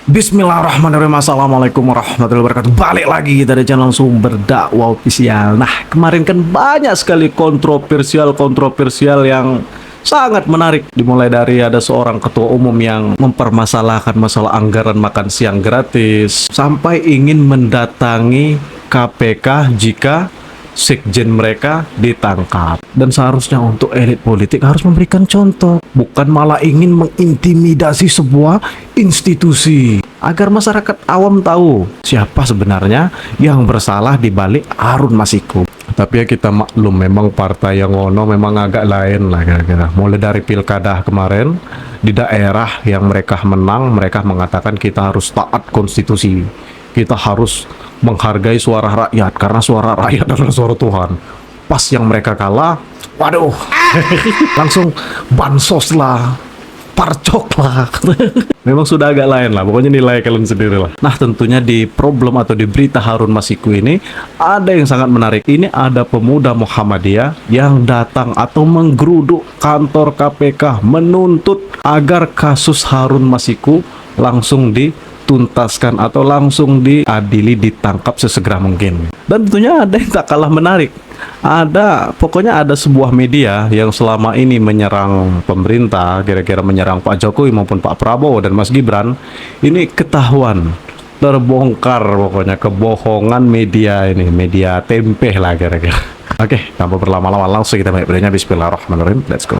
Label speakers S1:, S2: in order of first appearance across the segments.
S1: Bismillahirrahmanirrahim. Assalamualaikum warahmatullahi wabarakatuh. Balik lagi kita di channel Sumber Dakwah Official. Nah, kemarin kan banyak sekali kontroversial yang sangat menarik. Dimulai dari ada seorang ketua umum yang mempermasalahkan masalah anggaran makan siang gratis, sampai ingin mendatangi KPK jika sekjen mereka ditangkap. Dan seharusnya untuk elit politik harus memberikan contoh, bukan malah ingin mengintimidasi sebuah institusi, agar masyarakat awam tahu siapa sebenarnya yang bersalah di balik Harun Masiku. Tapi ya kita maklum, memang partai yang ngono memang agak lain lah kira-kira. Mulai dari pilkada kemarin, di daerah yang mereka menang, mereka mengatakan kita harus taat konstitusi, kita harus menghargai suara rakyat karena suara rakyat adalah suara Tuhan. Pas yang mereka kalah, waduh, langsung bansos lah, parcok lah. Memang sudah agak lain lah, pokoknya nilai kalian sendiri lah. Nah, tentunya di problem atau di berita Harun Masiku ini ada yang sangat menarik. Ini ada pemuda Muhammadiyah yang datang atau menggeruduk kantor KPK menuntut agar kasus Harun Masiku langsung dituntaskan atau langsung diadili, ditangkap sesegera mungkin. Dan tentunya ada yang tak kalah menarik. Pokoknya ada sebuah media yang selama ini menyerang pemerintah, kira-kira menyerang Pak Jokowi maupun Pak Prabowo dan Mas Gibran. Ini ketahuan, terbongkar pokoknya kebohongan media ini, media tempe lah kira-kira. Oke, tanpa berlama-lama langsung kita mulai videonya. Bismillahirrahmanirrahim, let's go.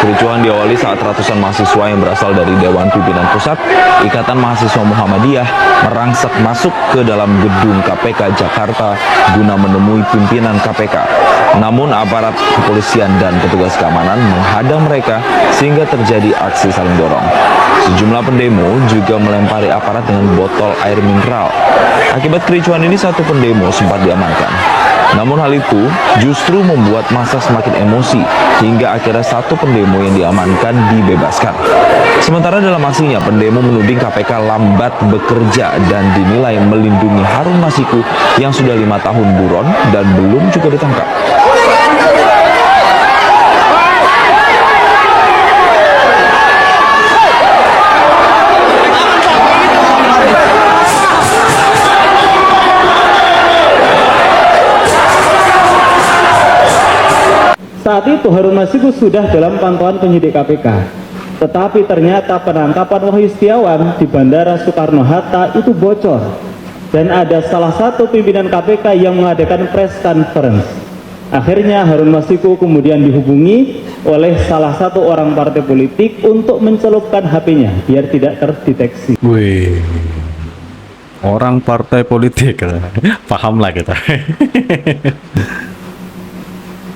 S2: Kericuhan diawali saat ratusan mahasiswa yang berasal dari Dewan Pimpinan Pusat Ikatan Mahasiswa Muhammadiyah merangsek masuk ke dalam gedung KPK Jakarta guna menemui pimpinan KPK. Namun aparat kepolisian dan petugas keamanan menghadang mereka sehingga terjadi aksi saling dorong. Sejumlah pendemo juga melempari aparat dengan botol air mineral. Akibat kericuhan ini satu pendemo sempat diamankan. Namun hal itu justru membuat massa semakin emosi hingga akhirnya satu pendemo yang diamankan dibebaskan. Sementara dalam aksinya, pendemo menuding KPK lambat bekerja dan dinilai melindungi Harun Masiku yang sudah 5 tahun buron dan belum juga ditangkap.
S3: Saat itu Harun Masiku sudah dalam pantauan penyidik KPK. Tetapi ternyata penangkapan Wahyu Setiawan di Bandara Soekarno-Hatta itu bocor. Dan ada salah satu pimpinan KPK yang mengadakan press conference. Akhirnya Harun Masiku kemudian dihubungi oleh salah satu orang partai politik untuk mencelupkan HP-nya biar tidak terdeteksi.
S1: Wih, orang partai politik, paham lah kita.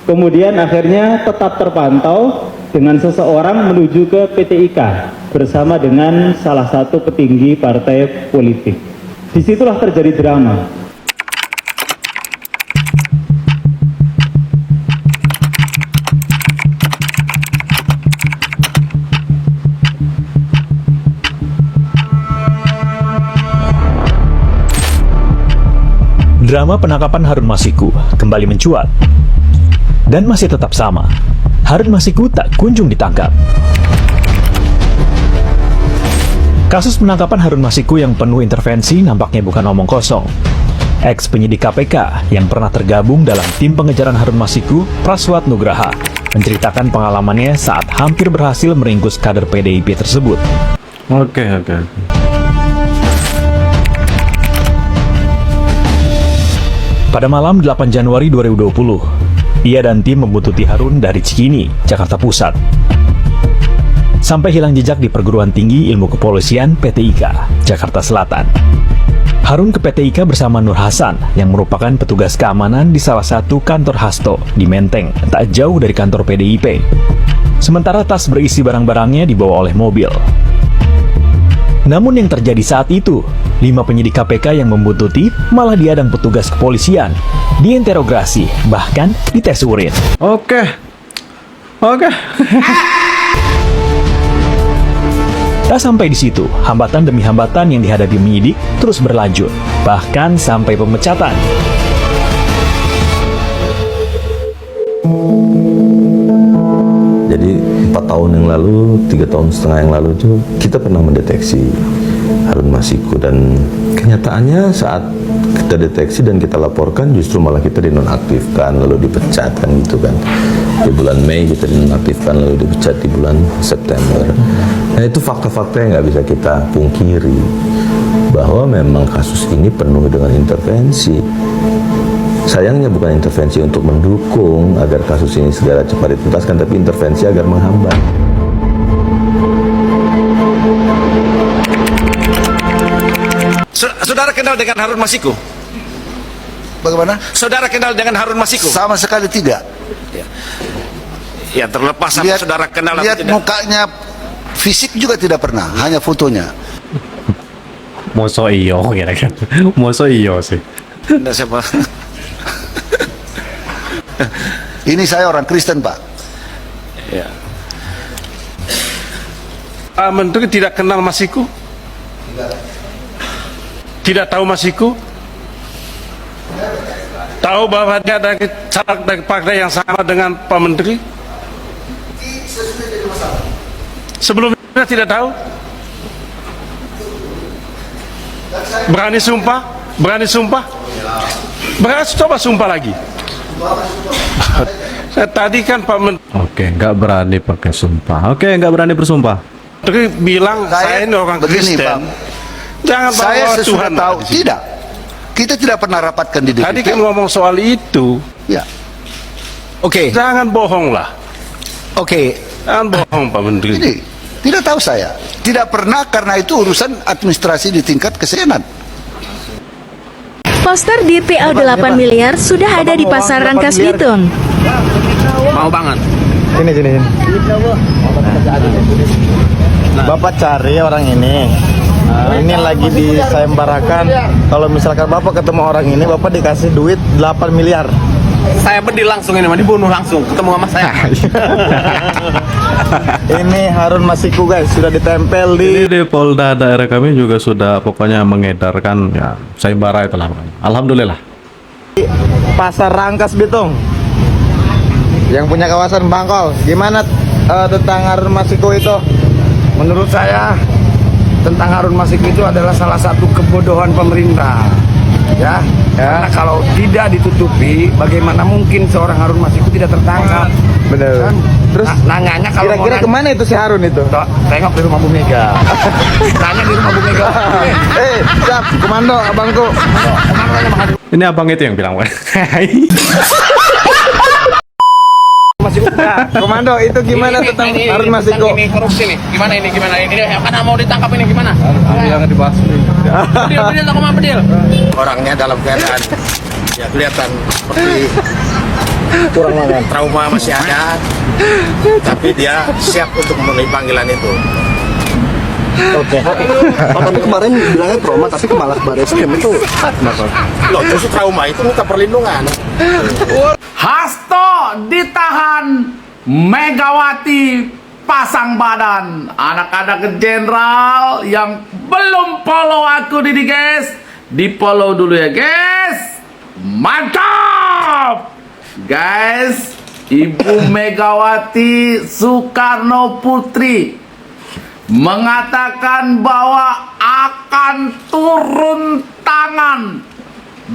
S3: Kemudian akhirnya tetap terpantau dengan seseorang menuju ke PT IKA bersama dengan salah satu petinggi partai politik. Disitulah terjadi drama.
S4: Drama penangkapan Harun Masiku kembali mencuat. Dan masih tetap sama, Harun Masiku tak kunjung ditangkap. Kasus penangkapan Harun Masiku yang penuh intervensi nampaknya bukan omong kosong. Ex-penyidik KPK yang pernah tergabung dalam tim pengejaran Harun Masiku, Praswat Nugraha, menceritakan pengalamannya saat hampir berhasil meringkus kader PDIP tersebut.
S1: Oke.
S4: Pada malam 8 Januari 2020, ia dan tim membuntuti Harun dari Cikini, Jakarta Pusat, sampai hilang jejak di Perguruan Tinggi Ilmu Kepolisian PT IKA, Jakarta Selatan. Harun ke PT IKA bersama Nur Hasan yang merupakan petugas keamanan di salah satu kantor Hasto di Menteng, tak jauh dari kantor PDIP. Sementara tas berisi barang-barangnya dibawa oleh mobil. Namun yang terjadi saat itu, 5 penyidik KPK yang membuntuti malah diadang petugas kepolisian, diinterogasi, bahkan dites urin.
S1: Oke.
S4: Tak sampai di situ, hambatan demi hambatan yang dihadapi penyidik terus berlanjut, bahkan sampai pemecatan.
S5: Jadi 4 tahun tahun yang lalu, 3,5 tahun yang lalu itu kita pernah mendeteksi Harun Masiku, dan kenyataannya saat kita deteksi dan kita laporkan justru malah kita dinonaktifkan lalu dipecat kan gitu kan. Di bulan Mei kita dinonaktifkan lalu dipecat di bulan September. Nah itu fakta-fakta yang nggak bisa kita pungkiri bahwa memang kasus ini penuh dengan intervensi. Sayangnya bukan intervensi untuk mendukung agar kasus ini segera cepat dituntaskan, tapi intervensi agar menghambat.
S6: Saudara kenal dengan Harun Masiku?
S7: Bagaimana?
S6: Saudara kenal dengan Harun Masiku?
S7: Sama sekali tidak.
S6: Ya terlepas sama saudara kenal atau
S7: lihat
S6: tidak.
S7: mukanya, fisik juga tidak pernah, hanya fotonya.
S1: Moso iyo kira-kira. Moso iyo sih.
S6: Tidak siapa.
S7: Ini saya orang Kristen, Pak.
S6: Ya. Pak Menteri tidak kenal Masiku? Tidak tahu Masiku? Tahu bahwa dia ada caleg dari partai yang sama dengan Pak Menteri? Sebelumnya tidak tahu? Berani sumpah? Berani sumpah? Berani coba sumpah lagi. Saya tadi kan Pak Menteri
S1: Oke, nggak berani pakai sumpah. Oke, nggak berani bersumpah.
S6: bilang saya ini orang
S7: begini,
S6: Kristen.
S7: Pak.
S6: Jangan
S7: Saya
S6: bawa
S7: sesudah
S6: Tuhan
S7: tahu.
S6: di sini.
S7: Tidak. Kita tidak pernah rapatkan di DPP.
S6: Tadi kan ngomong soal itu.
S7: Ya.
S8: Oke,
S6: Jangan bohong lah.
S8: oke.
S6: Jangan bohong Pak Menteri.
S7: Ini tidak tahu saya. Tidak pernah, karena itu urusan administrasi di tingkat kesenan.
S9: Poster DPO 8 miliar sudah ada di pasar Rangkas Bitung.
S8: Mau banget.
S10: Sini. Bapak cari orang ini. Ini lagi disayembarakan. Kalau misalkan Bapak ketemu orang ini, Bapak dikasih duit 8 miliar.
S8: Saya bedil langsung ini, dibunuh langsung ketemu sama saya.
S10: Ini Harun Masiku guys, sudah ditempel di
S1: Ini di Polda daerah kami juga sudah pokoknya mengedarkan ya sayembara itulah. Alhamdulillah.
S10: pasar Rangkas Bitung. Yang punya kawasan Bangkol. Gimana tentang Harun Masiku itu?
S11: Menurut saya tentang Harun Masiku itu adalah salah satu kebodohan pemerintah. Ya. Karena kalau tidak ditutupi, bagaimana mungkin seorang Harun Masiku tidak tertangkap?
S10: Bener.
S11: Kan?
S10: Terus
S11: nanyanya kalau
S10: kira-kira kemana itu si Harun itu?
S11: Tengok di rumah Bu Mega. Tanya di rumah Bu Mega.
S10: Siap, komando abangku.
S1: Ini abang itu yang bilang.
S10: Komando itu gimana tentang Harun Masiku?
S8: Ini korupsi nih. Gimana ini? Karena mau ditangkap ini gimana?
S10: Yang dibahas.
S8: Bedil, aku mau bedil.
S11: Orangnya dalam keadaan ya kelihatan seperti kurang trauma masih ada, tapi dia siap untuk memenuhi panggilan itu.
S10: Oke. Tapi kemarin bilangnya trauma, tapi ke malah Barreskrim itu kenapa?
S11: Loh, justru trauma itu minta perlindungan.
S12: Hasto ditahan, Megawati pasang badan. Anak-anak jenderal yang belum follow aku ini guys, di follow dulu ya guys. Mantap guys. Ibu Megawati Soekarno Putri mengatakan bahwa akan turun tangan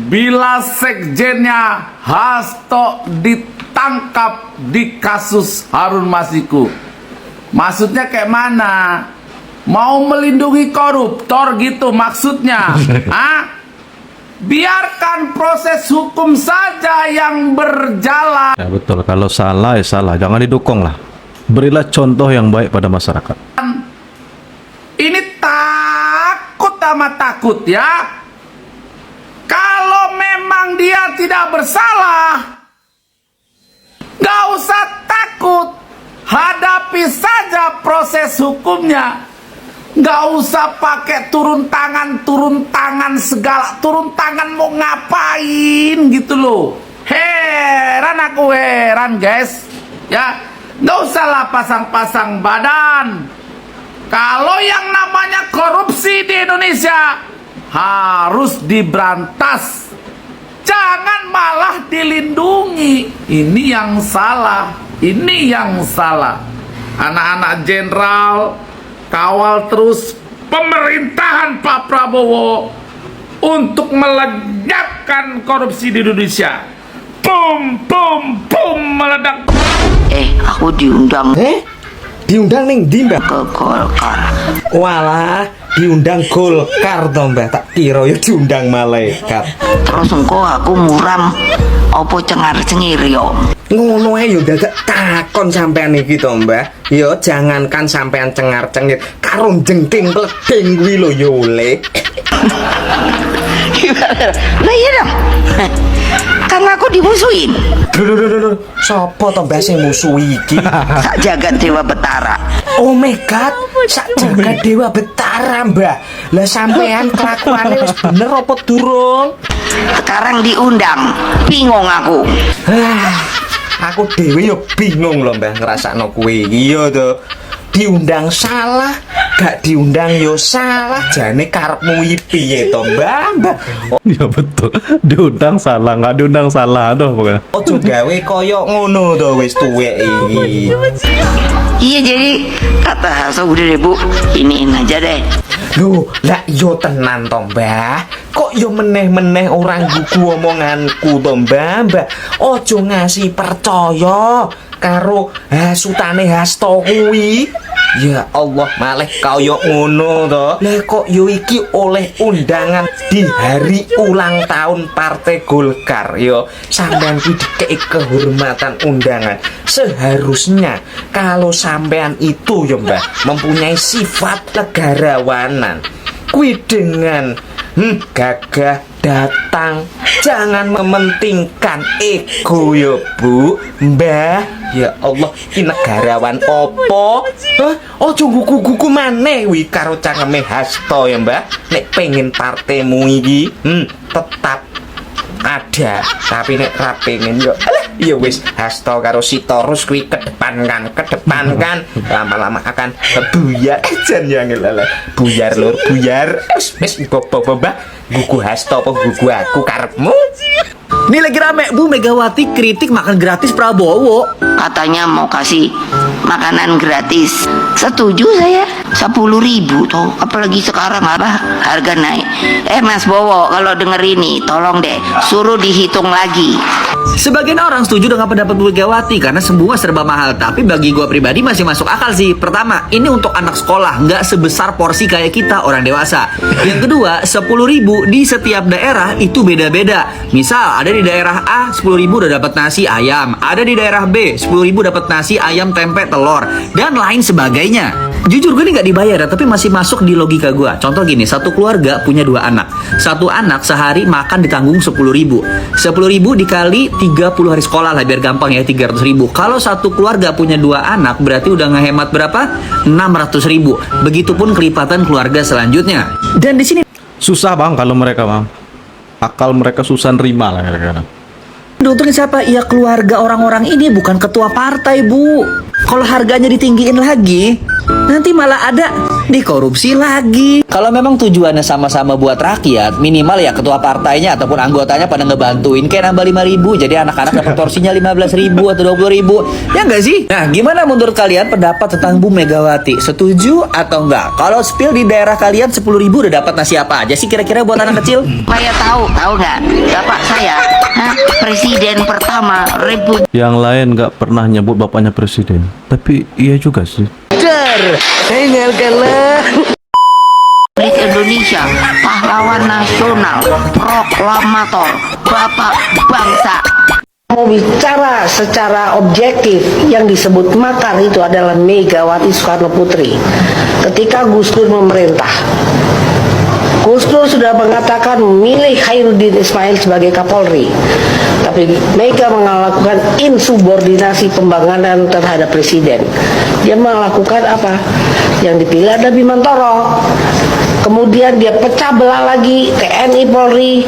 S12: bila sekjennya Hasto ditangkap di kasus Harun Masiku. Maksudnya kayak mana? Mau melindungi koruptor gitu maksudnya? Hah? Biarkan proses hukum saja yang berjalan.
S1: Ya betul, kalau salah ya salah, jangan didukung lah. Berilah contoh yang baik pada masyarakat.
S12: Ini takut amat takut ya. Kalau memang dia tidak bersalah, gak usah takut. Hadapi saja proses hukumnya. Gak usah pakai turun tangan segala. Turun tangan mau ngapain gitu loh. Heran aku guys. Ya, gak usahlah pasang-pasang badan. Kalau yang namanya korupsi di Indonesia harus diberantas. Jangan malah dilindungi. Ini yang salah. Ini yang salah. anak-anak jenderal, kawal terus pemerintahan Pak Prabowo untuk melenyapkan korupsi di Indonesia. Bum, bum, bum, meledak.
S13: Aku diundang.
S10: Diundang ning ndi, Mbah?
S13: Ke Golkar.
S10: Walah, diundang Golkar to, Mbah. Tak kira ya diundang malaikat.
S13: Terus engko aku muram opo cengar-cengir yo.
S10: Ngono ae yo dadak takon sampean iki to, Mbah. Yo jangankan sampean cengar-cengir, karo jengking pleding kuwi lho yo oleh.
S13: Lah iya dong. Kan aku dimusuhin.
S10: Lho, sapa to Mbah sing musuhi iki?
S13: Sak jagat Dewa Betara.
S10: Oh my god, sak jagat Dewa Betara, Mbah. Lah sampean kelakuane wis bener apa durung?
S13: Sekarang diundang. Bingung aku.
S10: Aku dhewe yo bingung lho, Mbah, ngrasakno kuwi iki yo to. Diundang salah, gak diundang yo salah. Jane karepmu iki piye to, Mbah?
S1: Ya betul, diundang salah, nggak diundang salah, aduh pokoknya.
S10: Ojo gawe koyo ngono to wis tuwek iki.
S13: Iya, jadi kata Haso udah deh Bu, iniin aja deh.
S10: Loh, lah yo tenan to, Mbah. Kok yo meneh-meneh orang gugu omonganku to, Mbah. Ojo ngasih percaya karo hasutane Hasto kuwi. Ya Allah, malih kaya ngono to. Lah kok yo iki oleh undangan di hari ulang tahun Partai Golkar yo. Sampean kuwi dikei kehormatan undangan. Seharusnya kalau sampean itu yo, Mbah, mempunyai sifat negarawanan. Kuwi dengan gagah datang, jangan mementingkan ego ya Bu, Mbah. Ya Allah, ini negarawan opo? Ojo gugu-gugu maneh wi karo cangeme Hasto ya Mbah. Nek pengen partemu iki tetap ada, tapi nek ra pengen yo ya wis Hasto karo Sitorus kuwi kedepankan lama-lama akan buyar jan yang lele buyar lur buyar wis Mbah gugu Hasto apa gugu aku karepmu.
S14: Ini lagi rame Bu Megawati kritik makan gratis Prabowo.
S13: Katanya mau kasih makanan gratis. Setuju saya. 10.000 tuh. Apalagi sekarang apa harga naik. Mas Bowo kalau denger ini tolong deh suruh dihitung lagi.
S14: Sebagian orang setuju dengan pendapat Bu Megawati karena semua serba mahal. Tapi bagi gua pribadi masih masuk akal sih. Pertama, ini untuk anak sekolah, nggak sebesar porsi kayak kita orang dewasa. Yang kedua, 10.000 di setiap daerah itu beda-beda. Misal ada di daerah A 10.000 udah dapat nasi ayam, ada di daerah B 10.000 dapat nasi ayam tempe telur dan lain sebagainya. Jujur gue ini nggak dibayar ya, tapi masih masuk di logika gue. Contoh gini, satu keluarga punya 2 anak. Satu anak sehari makan ditanggung 10.000. 10.000 dikali 30 hari sekolah lah biar gampang ya, 300.000. Kalau satu keluarga punya 2 anak berarti udah ngehemat berapa? 600.000. Begitupun kelipatan keluarga selanjutnya. Dan di sini
S1: susah Bang kalau mereka Bang. Akal mereka susah nerima lah kadang-kadang.
S14: Untungnya siapa? Ya keluarga orang-orang ini bukan ketua partai Bu. Kalau harganya ditinggiin lagi, nanti malah ada dikorupsi lagi. Kalau memang tujuannya sama-sama buat rakyat, minimal ya ketua partainya ataupun anggotanya pada ngebantuin kayak nambah 5.000, jadi anak-anak dapat porsinya 15.000 atau 20.000. Ya enggak sih? Nah, gimana menurut kalian pendapat tentang Bu Megawati? Setuju atau enggak? Kalau spill di daerah kalian 10.000 udah dapat nasi apa aja sih kira-kira buat anak kecil?
S13: Saya tahu nggak? Bapak saya, presiden pertama Republik.
S1: Yang lain nggak pernah nyebut bapaknya presiden, tapi iya juga sih.
S13: Republik Indonesia, pahlawan nasional, proklamator, bapak bangsa.
S15: Mau bicara secara objektif, yang disebut makar itu adalah Megawati Soekarno Putri. Ketika Gus Dur memerintah, Gus Dur sudah mengatakan memilih Khairuddin Ismail sebagai Kapolri, tapi Mega melakukan insubordinasi pembangunan terhadap presiden. Dia melakukan apa? Yang dipilih ada Bimantoro. Kemudian dia pecah belah lagi TNI Polri,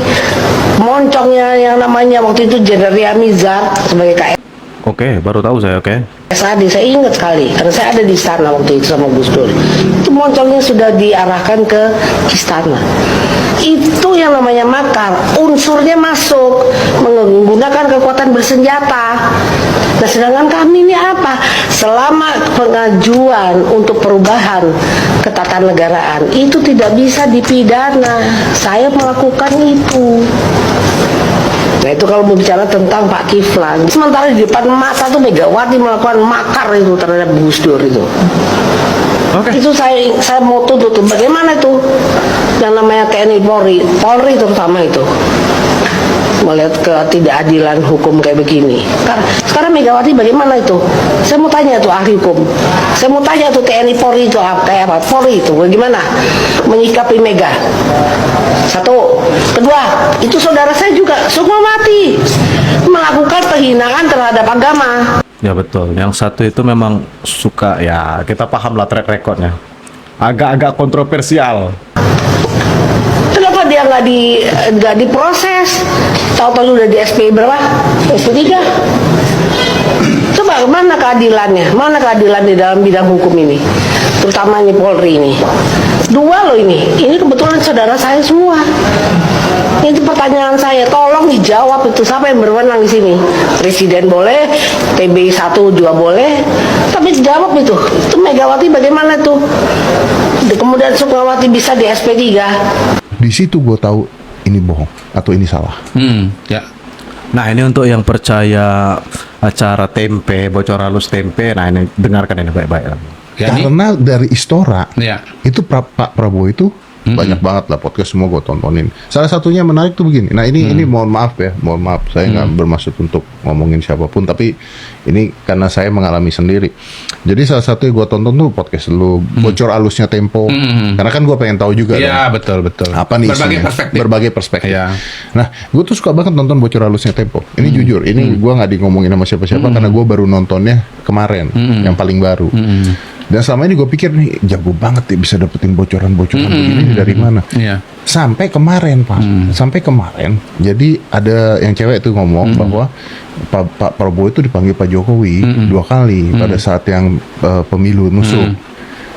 S15: moncongnya yang namanya waktu itu Jenderal Riamizar sebagai KM.
S1: Oke, baru tahu saya.
S15: SAD, saya ingat sekali karena saya ada di istana waktu itu sama Gus Dur. Itu moncongnya sudah diarahkan ke istana. Itu yang namanya makar, unsurnya masuk, menggunakan kekuatan bersenjata. Nah, sedangkan kami ini apa? Selama pengajuan untuk perubahan ketatanegaraan itu tidak bisa dipidana. Saya melakukan itu. Nah, itu kalau mau bicara tentang Pak Kiflan. Sementara di depan mata tuh Megawati melakukan makar itu terhadap Gus Dur itu. Itu saya mau tuntut. Bagaimana itu yang namanya TNI Polri terutama itu melihat ketidakadilan hukum kayak begini. Sekarang Megawati bagaimana itu? Saya mau tanya tuh ahli hukum. Saya mau tanya tuh TNI Polri itu kayak apa? Polri itu bagaimana menyikapi Mega? Satu, kedua, itu saudara saya juga Sukmawati melakukan penghinaan terhadap agama.
S1: Ya betul. Yang satu itu memang suka, ya kita paham lah track recordnya. Agak-agak kontroversial.
S15: Kenapa dia nggak diproses? Tahu-tahu udah di SP berapa? SP 3. Coba mana keadilannya? Mana keadilan di dalam bidang hukum ini? Terutama ini Polri ini. Dua loh ini. Ini kebetulan saudara saya semua. Itu pertanyaan saya, tolong dijawab itu siapa yang berwenang di sini? Presiden boleh, TB 1 juga boleh, tapi dijawab itu. Itu Megawati bagaimana tuh? Kemudian Sukmawati bisa di SP 3.
S16: Di situ gue tahu ini bohong atau ini salah.
S12: Ya.
S1: Nah, ini untuk yang percaya acara tempe, bocor halus tempe. Nah, ini dengarkan ini baik-baik.
S16: Karena dari Istora
S12: Ya.
S16: itu Pak Prabowo itu banyak banget lah podcast semua gue tontonin. Salah satunya menarik tuh begini. Nah ini mohon maaf saya nggak bermaksud untuk ngomongin siapapun, tapi ini karena saya mengalami sendiri. Jadi salah satu yang gue tonton tuh podcast lu, bocor alusnya Tempo. Karena kan gue pengen tahu juga.
S12: Iya, betul.
S16: Apa nih berbagai perspektif.
S12: Ya.
S16: Nah gue tuh suka banget nonton bocor alusnya Tempo. Ini jujur, ini gue nggak ngomongin sama siapa-siapa karena gue baru nontonnya kemarin, yang paling baru. Dan selama ini gue pikir nih jago banget nih bisa dapetin bocoran-bocoran begini dari mana. Sampai kemarin Pak, sampai kemarin. Jadi ada yang cewek itu ngomong bahwa Pak Prabowo itu dipanggil Pak Jokowi 2 kali pada saat yang pemilu nusuk.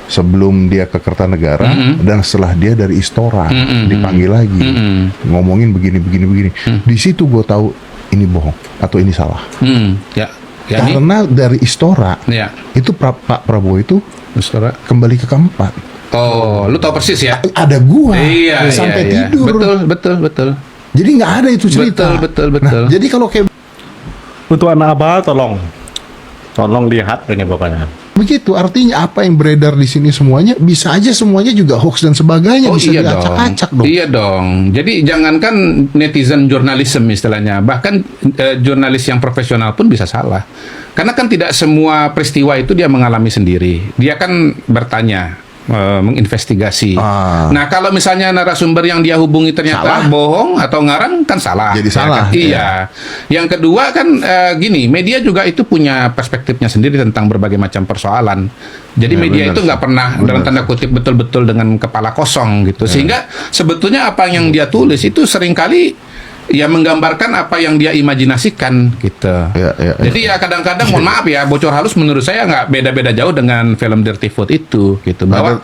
S16: Sebelum dia ke Kertanegara dan setelah dia dari Istora dipanggil lagi ngomongin begini. Di situ gue tahu ini bohong atau ini salah. Karena dari Istora itu Pak Prabowo itu Istora kembali ke keempat.
S12: Oh, lu tahu persis ya?
S16: Ada gua
S12: iya,
S16: sampai
S12: iya.
S16: tidur.
S12: Betul.
S16: Jadi nggak ada itu cerita.
S12: Betul.
S16: Nah, jadi kalau kayak
S1: untuk anak abah tolong lihat ini pokoknya.
S16: begitu, artinya apa yang beredar di sini semuanya bisa aja semuanya juga hoax dan sebagainya, bisa
S12: iya
S16: diacak-acak dong.
S12: Iya dong. Jadi jangankan netizen jurnalisme istilahnya, bahkan jurnalis yang profesional pun bisa salah. Karena kan tidak semua peristiwa itu dia mengalami sendiri. Dia kan bertanya, menginvestigasi. Nah, kalau misalnya narasumber yang dia hubungi ternyata bohong atau ngarang, kan salah.
S16: Jadi
S12: Kan?
S16: salah.
S12: Iya. Yang kedua kan gini, media juga itu punya perspektifnya sendiri tentang berbagai macam persoalan. Jadi media itu nggak pernah dalam tanda kutip betul-betul dengan kepala kosong gitu. Sehingga sebetulnya apa yang dia tulis itu seringkali ya menggambarkan apa yang dia imajinasikan gitu. Jadi ya kadang-kadang mohon maaf ya, bocor halus menurut saya nggak beda-beda jauh dengan film Dirty Food itu gitu. Bahwa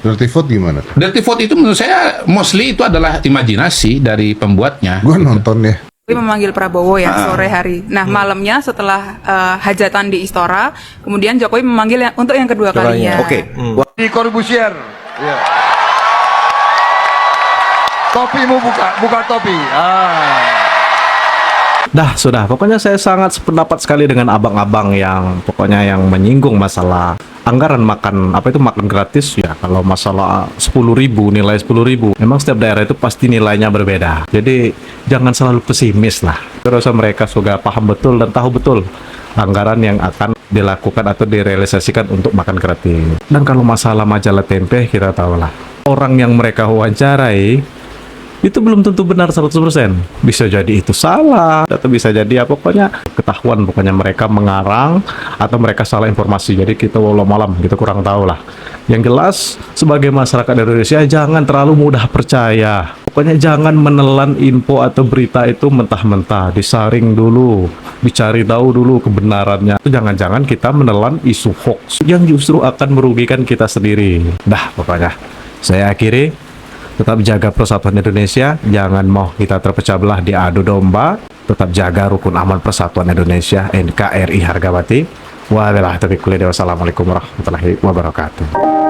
S16: Dirty Food gimana?
S12: Dirty Food itu menurut saya mostly itu adalah imajinasi dari pembuatnya.
S16: Gue nonton ya.
S17: Memanggil Prabowo ya sore hari. Nah malamnya setelah hajatan di Istora, kemudian Jokowi memanggil untuk yang kedua kalinya.
S7: Di Corbusier. Ya. Topimu buka topi.
S1: Dah, sudah. Pokoknya saya sangat sependapat sekali dengan abang-abang yang pokoknya yang menyinggung masalah anggaran makan, apa itu makan gratis ya. Kalau masalah 10.000, nilai 10.000, memang setiap daerah itu pasti nilainya berbeda. Jadi jangan selalu pesimis lah. Terus mereka juga paham betul dan tahu betul anggaran yang akan dilakukan atau direalisasikan untuk makan gratis. Dan kalau masalah majalah tempe, kita tahu lah, orang yang mereka wawancarai itu belum tentu benar 100%. Bisa jadi itu salah, atau bisa jadi ya pokoknya ketahuan pokoknya mereka mengarang atau mereka salah informasi. Jadi kita walau malam kita kurang tahu lah. Yang jelas sebagai masyarakat Indonesia jangan terlalu mudah percaya. Pokoknya jangan menelan info atau berita itu mentah-mentah, disaring dulu, dicari tahu dulu kebenarannya. Itu jangan-jangan kita menelan isu hoax yang justru akan merugikan kita sendiri. Dah pokoknya saya akhiri. Tetap jaga persatuan Indonesia, jangan mau kita terpecah belah di adu domba. Tetap jaga rukun aman persatuan Indonesia, NKRI harga mati. Wassalamualaikum warahmatullahi wabarakatuh.